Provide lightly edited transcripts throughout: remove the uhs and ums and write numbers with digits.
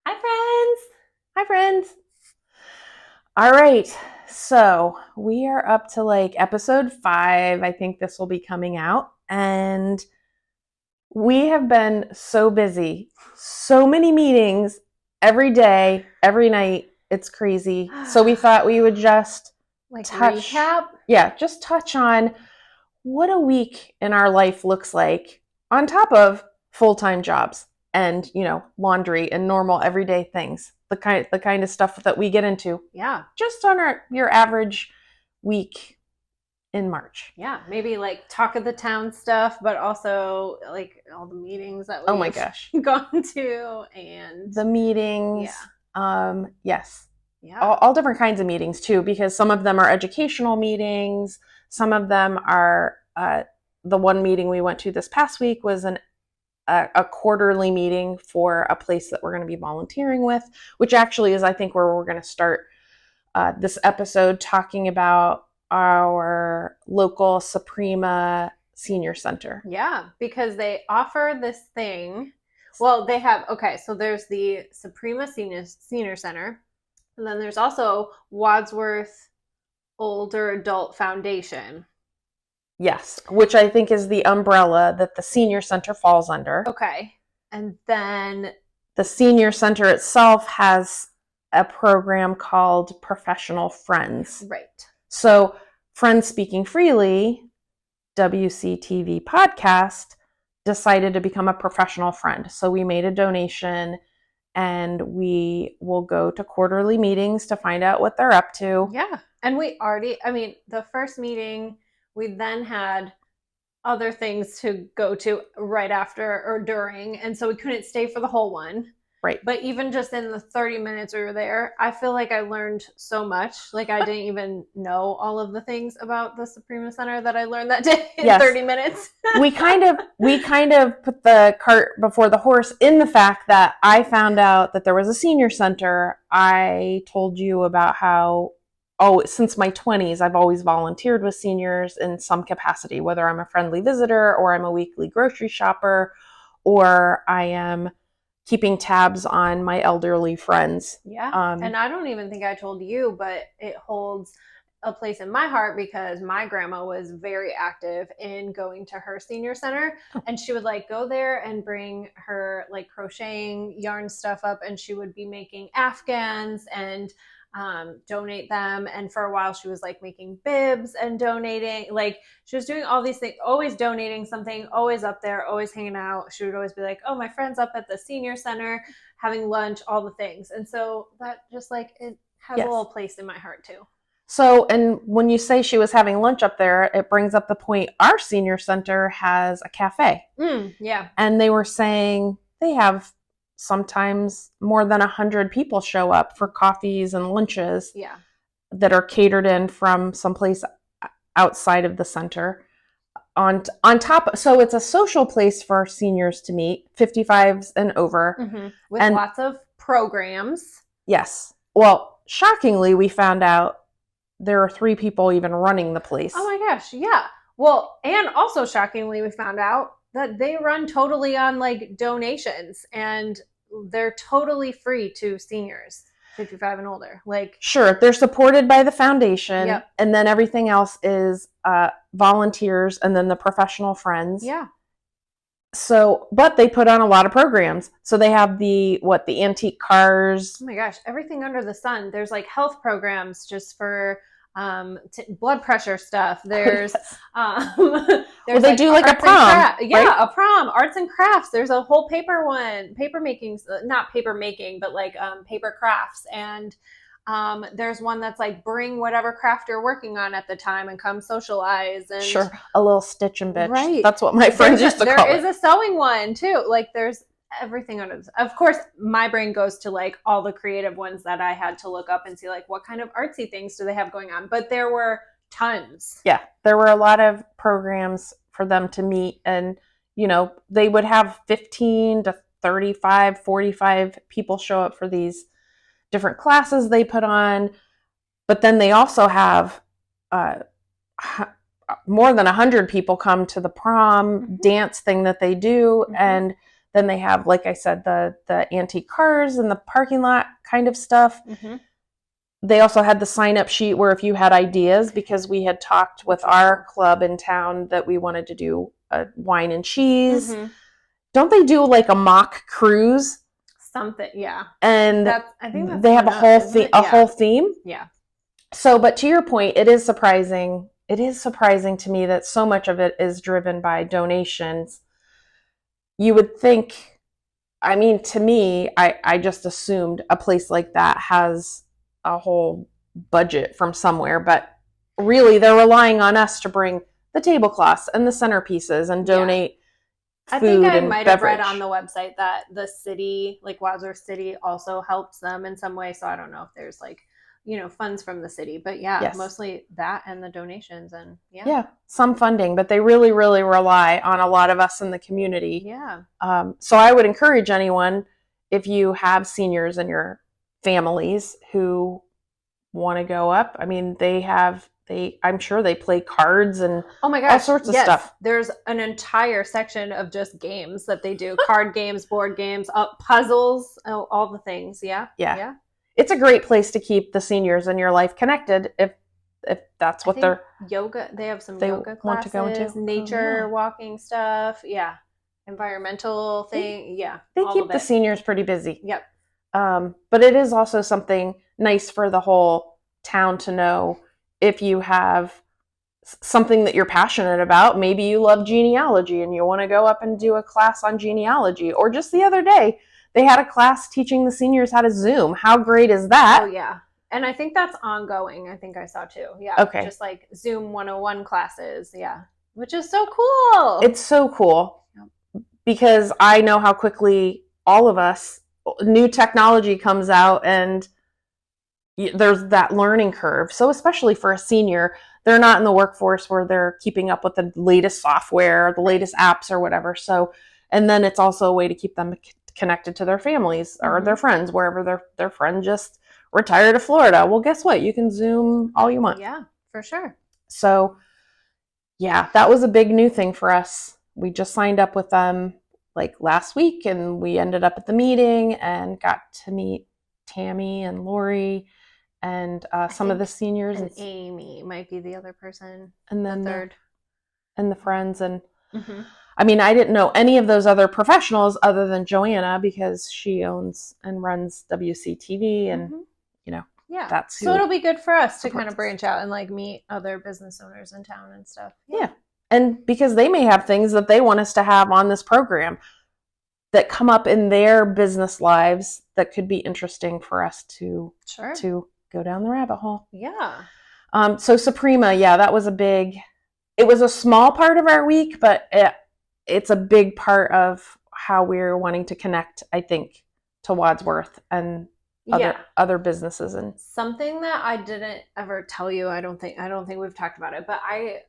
Hi, friends. Hi, friends. All right. So we are up to like episode 5. I think this will be coming out. And we have been so busy, so many meetings every day, every night. It's crazy. So we thought we would just Recap. just touch on what a week in our life looks like on top of full-time jobs and, laundry and normal everyday things. The kind of stuff that we get into Yeah. just on your average week in March. Yeah. Maybe like talk of the town stuff, but also like all the meetings that Oh my we've gosh. gone to and The meetings. Yes. Yeah. All different kinds of meetings too, because some of them are educational meetings. Some of them are, the one meeting we went to this past week was a quarterly meeting for a place that we're going to be volunteering with, which actually is, I think, where we're going to start this episode, talking about our local Suprema Senior Center. Yeah, because they offer this thing. Well, they have, so there's the Suprema Senior Center, and then there's also Wadsworth Older Adult Foundation. Yes, which I think is the umbrella that the Senior Center falls under. Okay. And then the Senior Center itself has a program called Professional Friends. Right. So, Friends Speaking Freely, WCTV podcast, decided to become a professional friend. So we made a donation and we will go to quarterly meetings to find out what they're up to. Yeah. And the first meeting, we then had other things to go to right after or during. And so we couldn't stay for the whole one. Right. But even just in the 30 minutes we were there, I feel like I learned so much. Like I didn't even know all of the things about the Suprema Center that I learned that day in 30 minutes. we kind of put the cart before the horse in the fact that I found out that there was a senior center. I told you about how, since my 20s, I've always volunteered with seniors in some capacity, whether I'm a friendly visitor or I'm a weekly grocery shopper or I am keeping tabs on my elderly friends. Yeah. And I don't even think I told you, but it holds a place in my heart because my grandma was very active in going to her senior center. And she would like go there and bring her like crocheting yarn stuff up, and she would be making Afghans and donate them. And for a while she was like making bibs and donating. Like she was doing all these things, always donating something, always up there, always hanging out. She would always be like, oh, my friend's up at the senior center having lunch, all the things. And so that just like, it has a little place in my heart too. So, and when you say she was having lunch up there, it brings up the point, our senior center has a cafe. Yeah. And they were saying they have sometimes more than 100 people show up for coffees and lunches. Yeah. That are catered in from someplace outside of the center. On top, so it's a social place for seniors to meet, 55s and over. With lots of programs. Yes. Well, shockingly, we found out there are 3 people even running the place. Oh my gosh, yeah. Well, and also shockingly, we found out that they run totally on like donations, and they're totally free to seniors 55 and older. Like, sure, they're supported by the foundation. Yep. And then everything else is volunteers and then the professional friends. Yeah. So, but they put on a lot of programs. So they have the antique cars. Oh my gosh, everything under the sun. There's like health programs just for blood pressure stuff. There's well, they do like a prom. Yeah, a prom, arts and crafts. There's a whole paper making, not paper making, but like paper crafts. And there's one that's like bring whatever craft you're working on at the time and come socialize. And sure, a little stitch and bitch. Right. That's what my friends used to call it. There is a sewing one too. Like there's everything under this. Of course, my brain goes to like all the creative ones that I had to look up and see like what kind of artsy things do they have going on. But there were tons. Yeah, there were a lot of programs for them to meet, and they would have 15 to 35, 45 people show up for these different classes they put on. But then they also have more than 100 people come to the prom dance thing that they do, and Then they have, like I said, the antique cars and the parking lot kind of stuff. Mm-hmm. They also had the sign-up sheet where if you had ideas, because we had talked with our club in town that we wanted to do a wine and cheese. Mm-hmm. Don't they do like a mock cruise? Something, yeah. And I think that's they have whole theme. Yeah. So, but to your point, it is surprising. It is surprising to me that so much of it is driven by donations. You would think, I mean, to me, I just assumed a place like that has a whole budget from somewhere, but really they're relying on us to bring the tablecloths and the centerpieces and donate food and beverage. I think I might have read on the website that the city, like Wadsworth City, also helps them in some way. So I don't know if there's like, funds from the city, but mostly that and the donations and some funding, but they really, really rely on a lot of us in the community. Yeah. So I would encourage anyone, if you have seniors in your families who want to go up. I mean, I'm sure they play cards and all sorts of stuff. There's an entire section of just games that they do. Card games, board games, puzzles, all the things. Yeah. It's a great place to keep the seniors in your life connected if that's what they're yoga. They have some yoga classes, want to go into nature walking stuff. Yeah, environmental thing. They keep the seniors pretty busy. Yep. But it is also something nice for the whole town to know if you have something that you're passionate about. Maybe you love genealogy and you want to go up and do a class on genealogy. Or just the other day, they had a class teaching the seniors how to Zoom. How great is that? Oh, yeah. And I think that's ongoing. I think I saw too. Yeah. Okay. Just like Zoom 101 classes. Yeah. Which is so cool. It's so cool because I know how quickly all of us, new technology comes out and there's that learning curve. So especially for a senior, they're not in the workforce where they're keeping up with the latest software, the latest apps or whatever. So, and then it's also a way to keep them connected to their families or their friends, wherever their friend just retired to Florida. Well, guess what? You can Zoom all you want. Yeah, for sure. So yeah, that was a big new thing for us. We just signed up with them like last week and we ended up at the meeting and got to meet Tammy and Lori and some of the seniors. And Amy might be the other person. And then the third. And the friends. And I mean, I didn't know any of those other professionals other than Joanna because she owns and runs WCTV and, that's so it'll be good for us to kind of branch out and like meet other business owners in town and stuff. Yeah. And because they may have things that they want us to have on this program that come up in their business lives that could be interesting for us to go down the rabbit hole. Yeah. So Suprema, that was it was a small part of our week, but it's a big part of how we're wanting to connect, I think, to Wadsworth and other businesses. And something that I didn't ever tell you, I don't think we've talked about it, but I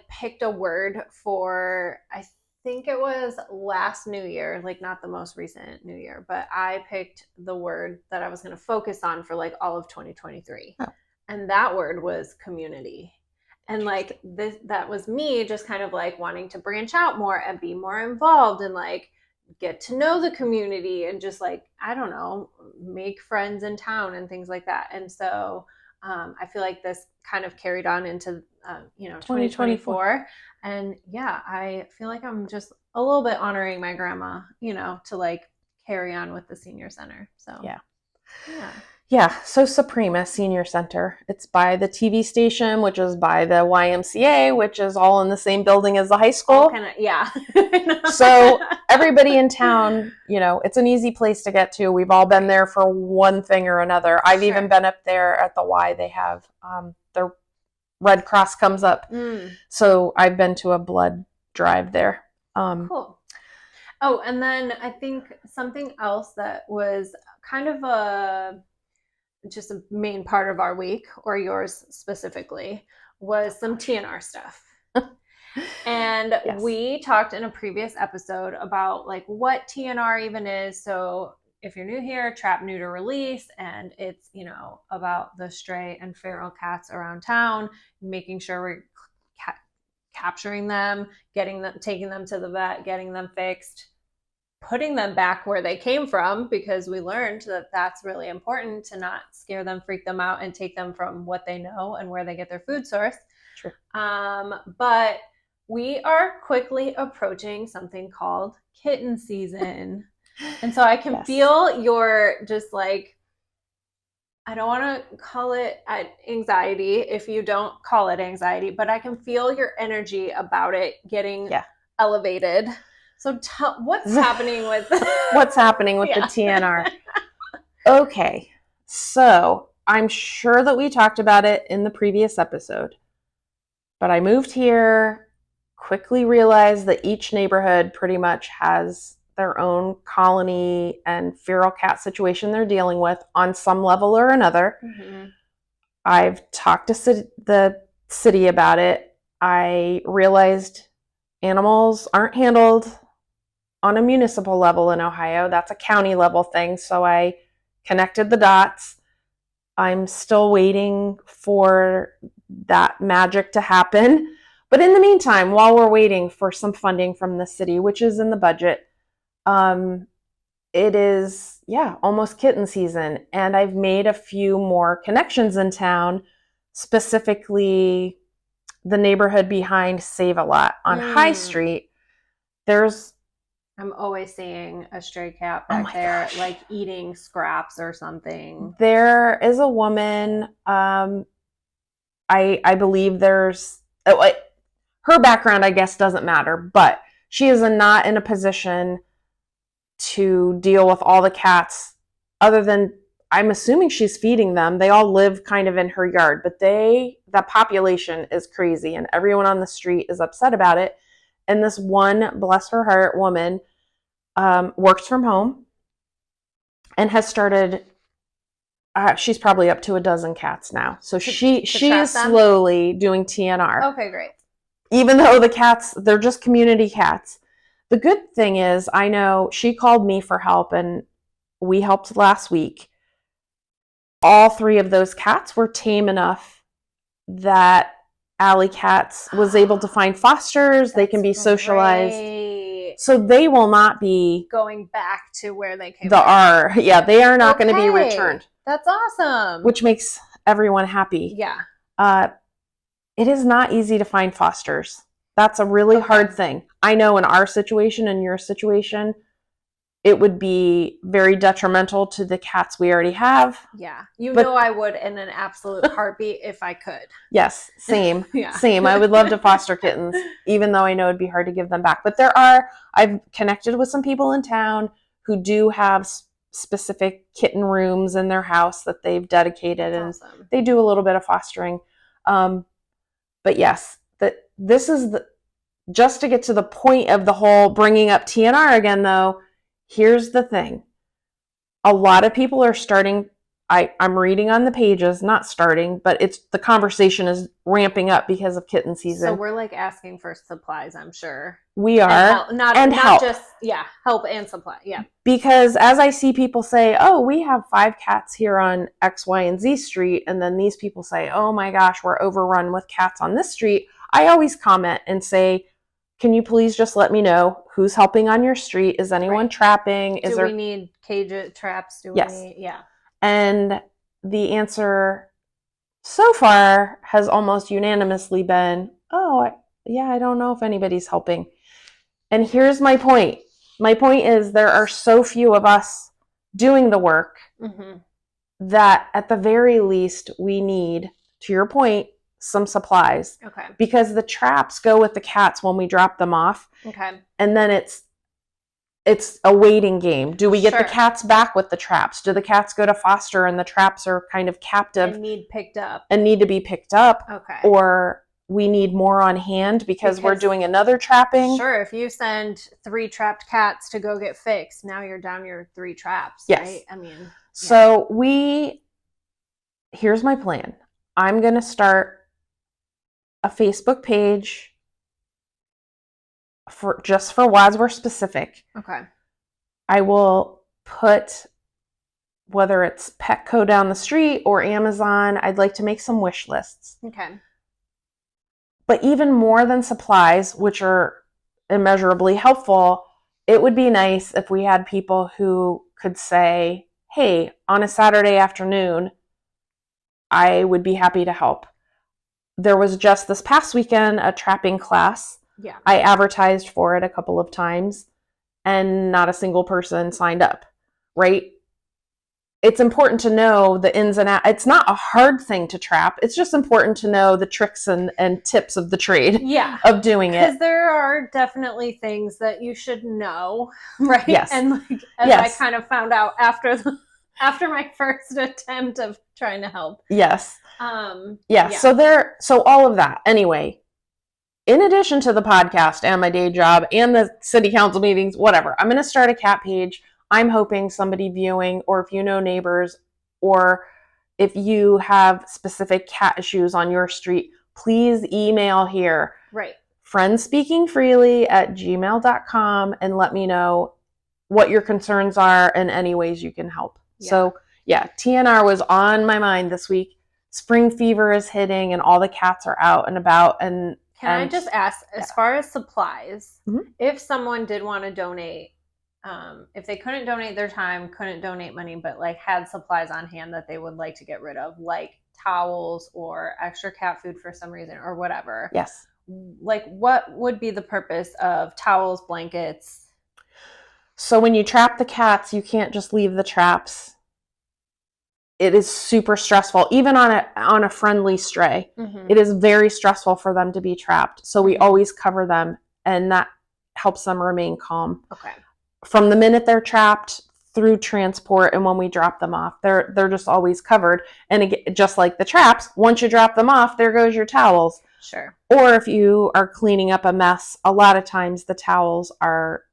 picked a word for, I think it was last New Year, like not the most recent New Year, but I picked the word that I was going to focus on for like all of 2023. Oh. And that word was community. And like that was me just kind of like wanting to branch out more and be more involved and like get to know the community and just like, I don't know, make friends in town and things like that. And so I feel like this kind of carried on into 2024. And I feel like I'm just a little bit honoring my grandma, to like carry on with the senior center. So so Suprema Senior Center, it's by the TV station, which is by the YMCA, which is all in the same building as the high school. So everybody in town, it's an easy place to get to. We've all been there for one thing or another. I've even been up there at the Y. They have their Red Cross comes up. So I've been to a blood drive there. Cool. Oh, and then I think something else that was kind of just a main part of our week, or yours specifically, was some TNR stuff. And we talked in a previous episode about like what TNR even is. So if you're new here, trap, neuter, release, and it's, about the stray and feral cats around town, making sure we're capturing them, taking them to the vet, getting them fixed, putting them back where they came from, because we learned that that's really important, to not scare them, freak them out, and take them from what they know and where they get their food source. True. But we are quickly approaching something called kitten season. And so I can feel your just like, I don't want to call it anxiety if you don't call it anxiety, but I can feel your energy about it getting elevated. So what's happening with what's happening with the TNR? Okay, so I'm sure that we talked about it in the previous episode, but I moved here, quickly realized that each neighborhood pretty much has their own colony and feral cat situation they're dealing with on some level or another. Mm-hmm. I've talked to the city about it. I realized animals aren't handled on a municipal level in Ohio. That's a county level thing. So I connected the dots. I'm still waiting for that magic to happen. But in the meantime, while we're waiting for some funding from the city, which is in the budget, it is, almost kitten season. And I've made a few more connections in town, specifically the neighborhood behind Save-A-Lot on High Street. I'm always seeing a stray cat back there, like eating scraps or something. There is a woman, I believe her background, I guess, doesn't matter, but she is not in a position to deal with all the cats, other than, I'm assuming she's feeding them. They all live kind of in her yard, but the population is crazy, and everyone on the street is upset about it. And this one, bless her heart, woman works from home and has started, she's probably up to a dozen cats now. So she is slowly doing TNR. Okay, great. Even though the cats, they're just community cats. The good thing is, I know she called me for help, and we helped last week. All 3 of those cats were tame enough that Alley Cats was able to find fosters. They can be socialized. Great. So they will not be going back to where they came from. They are not going to be returned. That's awesome. Which makes everyone happy. Yeah. It is not easy to find fosters. That's a really hard thing. I know in our situation and your situation, it would be very detrimental to the cats we already have. Yeah. Know I would in an absolute heartbeat if I could. Yes. Same. Yeah. Same. I would love to foster kittens, even though I know it'd be hard to give them back. But I've connected with some people in town who do have specific kitten rooms in their house that they've dedicated. That's awesome. They do a little bit of fostering. But yes, this is just to get to the point of the whole bringing up TNR again, though. Here's the thing. A lot of people are starting, I'm reading on the pages, not starting, but the conversation is ramping up because of kitten season. So we're like asking for supplies, I'm sure. We are. And help. Just, help and supply. Yeah. Because as I see people say, oh, we have 5 cats here on X, Y, and Z street, and then these people say, oh my gosh, we're overrun with cats on this street, I always comment and say, can you please just let me know who's helping on your street? Is anyone trapping? Do we need cage traps? Yes. And the answer so far has almost unanimously been, I don't know if anybody's helping. And here's my point. My point is there are so few of us doing the work that at the very least we need, to your point, some supplies. Okay. Because the traps go with the cats when we drop them off. Okay. And then it's a waiting game. Do we get the cats back with the traps? Do the cats go to foster and the traps are kind of captive and need to be picked up? Okay. Or we need more on hand because we're doing another trapping? Sure. If you send 3 trapped cats to go get fixed, now you're down your 3 traps. Yes. Right? I mean. So here's my plan. I'm going to start a Facebook page for Wadsworth specific. Okay. I will put, whether it's Petco down the street or Amazon, I'd like to make some wish lists. Okay. But even more than supplies, which are immeasurably helpful, it would be nice if we had people who could say, hey, on a Saturday afternoon, I would be happy to help. There was just this past weekend a trapping class. Yeah. I advertised for it a couple of times and not a single person signed up, right? It's important to know the ins and outs. It's not a hard thing to trap. It's just important to know the tricks and tips of the trade of doing it. Because there are definitely things that you should know, right? Yes. And like, as I kind of found out after my first attempt of trying to help. Yes. So all of that. Anyway, in addition to the podcast and my day job and the city council meetings, whatever, I'm going to start a cat page. I'm hoping somebody viewing, or if you know neighbors, or if you have specific cat issues on your street, please email here. Right. friendspeakingfreely@gmail.com and let me know what your concerns are and any ways you can help. Yeah. So yeah, TNR was on my mind this week. Spring fever is hitting and all the cats are out and about. And I just ask, as far as supplies, if someone did want to donate, if they couldn't donate their time, couldn't donate money, but like had supplies on hand that they would like to get rid of, like towels or extra cat food for some reason or whatever. Yes. Like what would be the purpose of towels, blankets? So when you trap the cats, you can't just leave the traps. It is super stressful, even on a friendly stray. It is very stressful for them to be trapped. So we always cover them, and that helps them remain calm. Okay. From the minute they're trapped through transport and when we drop them off, they're just always covered. And again, just like the traps, once you drop them off, there goes your towels. Sure. Or if you are cleaning up a mess, a lot of times the towels are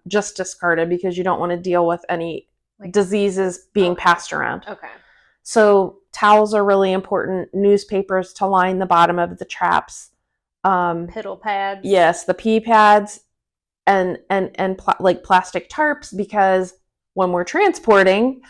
just discarded because you don't want to deal with any diseases being passed around. Okay. So towels are really important. Newspapers to line the bottom of the traps. Piddle pads. Yes, the pee pads and like plastic tarps, because when we're transporting,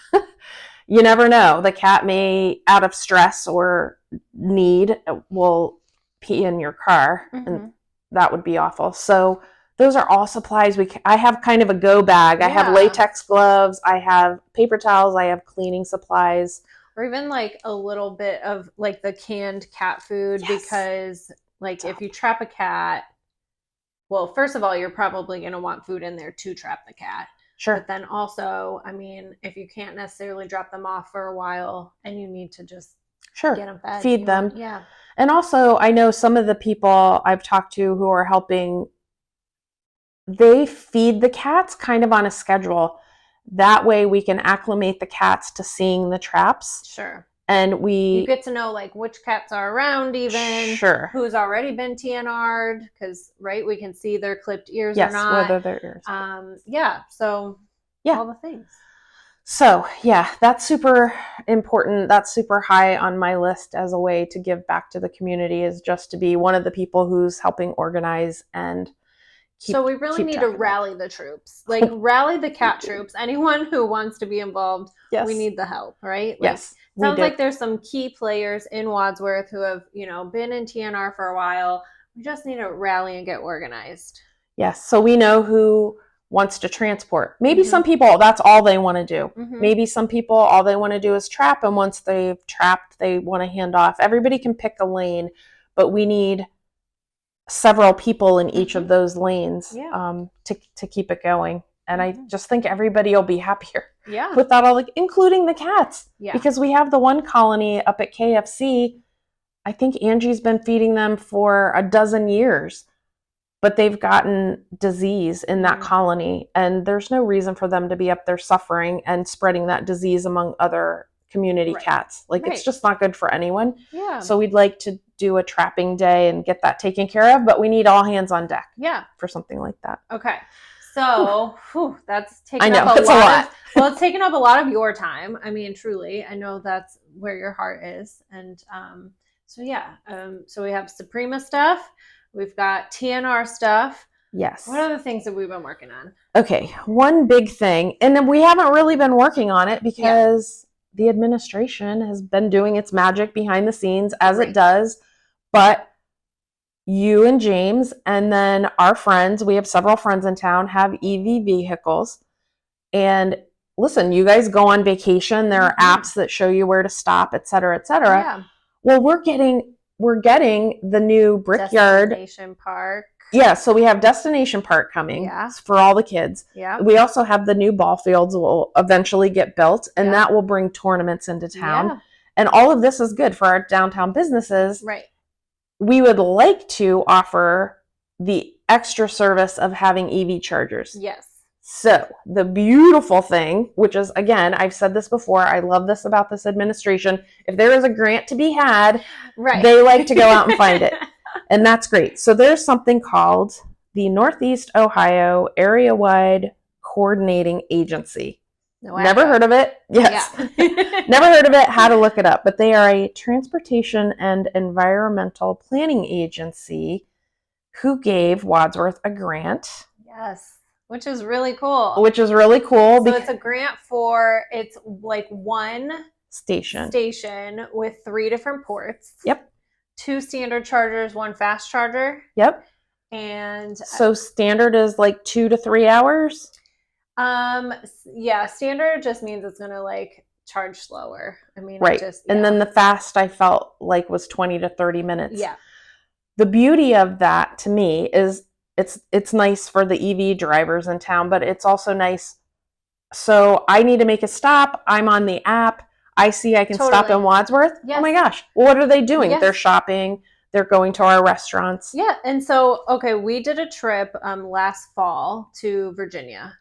you never know. The cat may, out of stress or need, will pee in your car, and that would be awful. So those are all supplies. I have kind of a go bag. I have latex gloves. I have paper towels. I have cleaning supplies. Or even like a little bit of like the canned cat food, because like if you trap a cat, well, first of all, you're probably going to want food in there to trap the cat. Sure. But then also, I mean, if you can't necessarily drop them off for a while and you need to just get them fed, feed them. Yeah. And also, I know some of the people I've talked to who are helping, they feed the cats kind of on a schedule. That way we can acclimate the cats to seeing the traps. Sure. And you get to know like which cats are around, even who's already been TNR'd, because we can see their clipped ears or not. Whether their ears. So all the things. So that's super important. That's super high on my list as a way to give back to the community, is just to be one of the people who's helping organize and so we really need to rally the troops, like rally the cat troops. Anyone who wants to be involved, we need the help, right? Sounds like there's some key players in Wadsworth who have, been in TNR for a while. We just need to rally and get organized. Yes. So we know who wants to transport. Maybe some people, that's all they want to do. Maybe some people, all they want to do is trap. And once they've trapped, they want to hand off. Everybody can pick a lane, but we need several people in each of those lanes to keep it going. And I just think everybody will be happier with that, including the cats. Because we have the one colony up at KFC. I think Angie's been feeding them for a dozen years, but they've gotten disease in that colony. And there's no reason for them to be up there suffering and spreading that disease among other community cats. It's just not good for anyone. So we'd like to do a trapping day and get that taken care of, but we need all hands on deck for something like that. Okay. So that's taken up a lot. It's taken up a lot of your time. I mean, truly, I know that's where your heart is. And so we have Suprema stuff. We've got TNR stuff. Yes. What other things have we been working on? Okay. One big thing, and then we haven't really been working on it because the administration has been doing its magic behind the scenes as it does. But you and James, and then our friends, we have several friends in town, have EV vehicles. And listen, you guys go on vacation. There are apps that show you where to stop, et cetera, et cetera. Yeah. Well, we're getting the new Brickyard Destination Park. Yeah, so we have Destination Park coming for all the kids. Yeah. We also have the new ball fields will eventually get built, and that will bring tournaments into town. Yeah. And all of this is good for our downtown businesses. Right. We would like to offer the extra service of having EV chargers. Yes. So the beautiful thing, which is, again, I've said this before, I love this about this administration. If there is a grant to be had, they like to go out and find it. And that's great. So there's something called the Northeast Ohio Area-Wide Coordinating Agency. Never heard of it. Yes. Yeah. Never heard of it. Had to look it up. But they are a transportation and environmental planning agency who gave Wadsworth a grant. Yes. Which is really cool. So it's a grant for, it's like one station with 3 different ports. Yep. 2 standard chargers, 1 fast charger. Yep. And so standard is like 2 to 3 hours? Yeah, standard just means it's going to like charge slower. I mean, right. And then the fast I felt like was 20 to 30 minutes. Yeah. The beauty of that to me is it's nice for the EV drivers in town, but it's also nice. So I need to make a stop. I'm on the app. I see I can stop in Wadsworth. Yes. Oh my gosh. Well, what are they doing? Yes. They're shopping. They're going to our restaurants. Yeah. And so, okay, we did a trip last fall to Virginia,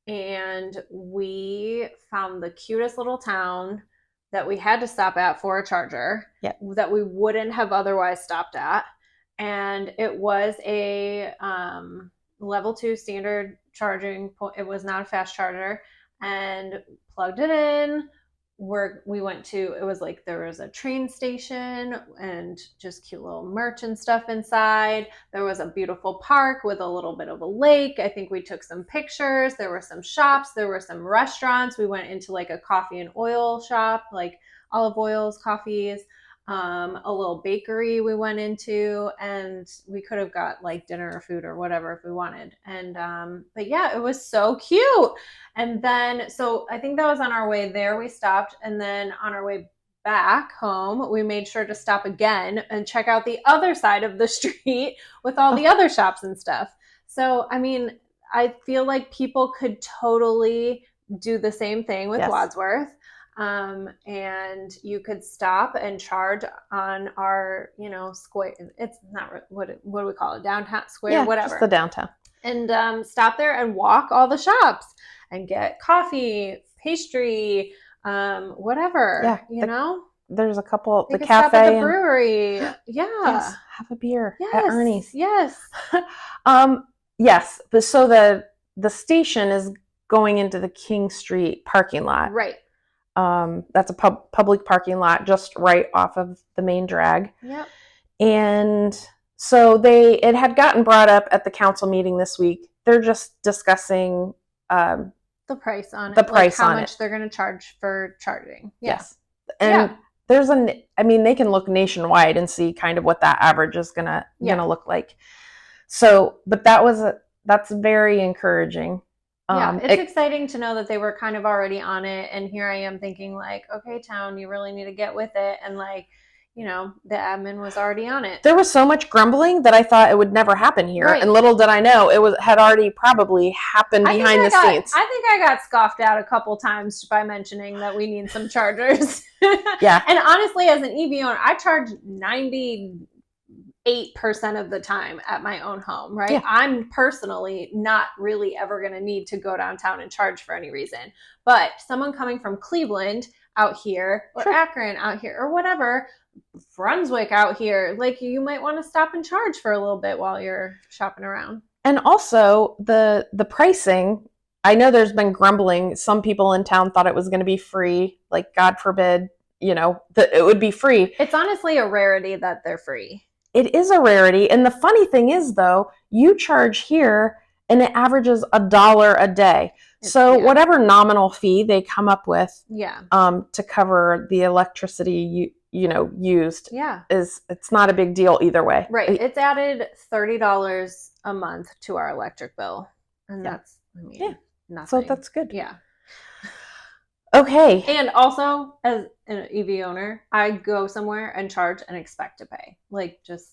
and we found the cutest little town that we had to stop at for a charger that we wouldn't have otherwise stopped at. And it was a level 2 standard charging point. It was not a fast charger, and plugged it in. We went to, it was like there was a train station and just cute little merch and stuff inside. There was a beautiful park with a little bit of a lake. I think we took some pictures. There were some shops. There were some restaurants. We went into like a coffee and oil shop, like olive oils, coffees. A little bakery we went into, and we could have got like dinner or food or whatever if we wanted. And but yeah, it was so cute. And then so I think that was on our way there we stopped, and then on our way back home we made sure to stop again and check out the other side of the street with all the other shops and stuff. So I mean, I feel like people could totally do the same thing with Wadsworth. And you could stop and charge on our, square. It's not, what do we call it? Downtown square, whatever. Just the downtown. And stop there and walk all the shops and get coffee, pastry, whatever, There's a couple, the cafe. Stop at the brewery. Yes, have a beer at Ernie's. Yes. Yes. But so the station is going into the King Street parking lot. Right. That's a public parking lot just right off of the main drag. Yep. And so it had gotten brought up at the council meeting this week. They're just discussing the price on it. The price on it. How much they're going to charge for charging. Yes. And there's they can look nationwide and see kind of what that average is gonna look like. So, but that's very encouradmin it's exciting to know that they were kind of already on it, and here I am thinking like, okay, town, you really need to get with it, and like, the admin was already on it. There was so much grumbling that I thought it would never happen here, and little did I know had already probably happened behind the scenes. I think I got scoffed at a couple times by mentioning that we need some chargers. Yeah, and honestly, as an EV owner, I charge 98% of the time at my own home, right? Yeah. I'm personally not really ever going to need to go downtown and charge for any reason. But someone coming from Cleveland out here, or Akron out here, or whatever, Brunswick out here, like you might want to stop and charge for a little bit while you're shopping around. And also the pricing, I know there's been grumbling. Some people in town thought it was going to be free, like God forbid, that it would be free. It's honestly a rarity that they're free. It is a rarity. And the funny thing is, though, you charge here and it averages $1 a day. So whatever nominal fee they come up with to cover the electricity used Yeah. it's not a big deal either way. Right. It's added $30 a month to our electric bill. And that's, nothing. So that's good. Yeah. Okay. And also, as an EV owner, I go somewhere and charge and expect to pay. Like, just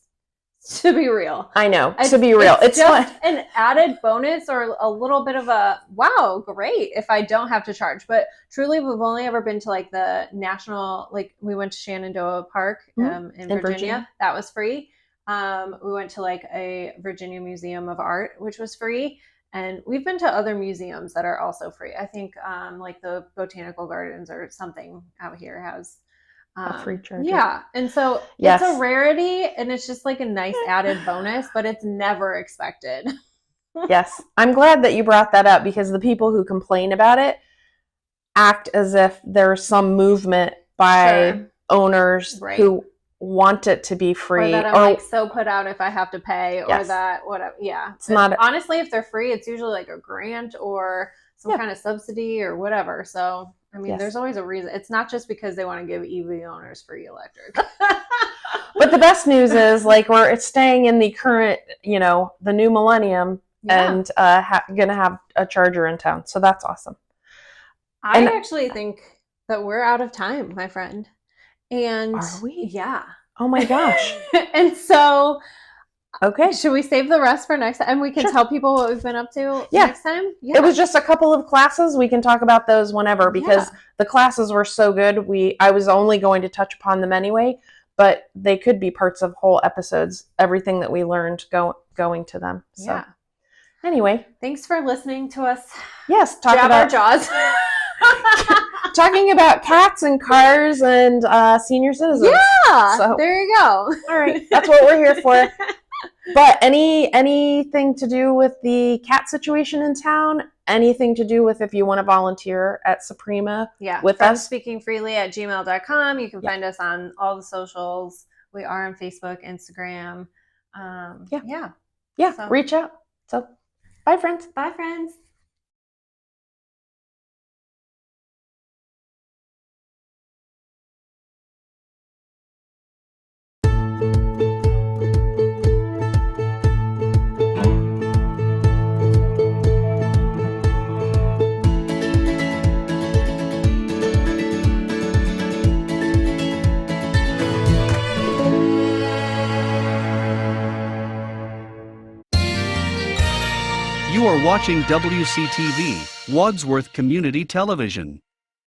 to be real. I know. To be real. It's just an added bonus or a little bit of a, wow, great if I don't have to charge. But truly, we've only ever been to like the national, like we went to Shenandoah Park in Virginia. That was free. We went to like a Virginia Museum of Art, which was free. And we've been to other museums that are also free. I think like the Botanical Gardens or something out here has a free charger. Yeah. And so it's a rarity and it's just like a nice added bonus, but it's never expected. Yes. I'm glad that you brought that up because the people who complain about it act as if there's some movement by owners who want it to be free. Or that I'm like so put out if I have to pay or that whatever. Yeah. It's not honestly, if they're free, it's usually like a grant or some kind of subsidy or whatever. So I mean, there's always a reason. It's not just because they want to give EV owners free electric. But the best news is like it's staying in the current, the new millennium and going to have a charger in town. So that's awesome. I actually think that we're out of time, my friend. And are we? Yeah. Oh my gosh. And so okay. Should we save the rest for next time? And we can tell people what we've been up to next time? Yeah. It was just a couple of classes. We can talk about those whenever because the classes were so good. I was only going to touch upon them anyway, but they could be parts of whole episodes, everything that we learned going to them. So anyway. Thanks for listening to us. Yes. Talk about our jaws. Talking about cats and cars and senior citizens. Yeah. So, there you go. All right. That's what we're here for. But anything to do with the cat situation in town, anything to do with if you want to volunteer at Suprema with us? speakingfreely@gmail.com. You can find us on all the socials. We are on Facebook, Instagram. So, reach out. So, bye, friends. Bye, friends. You are watching WCTV, Wadsworth Community Television.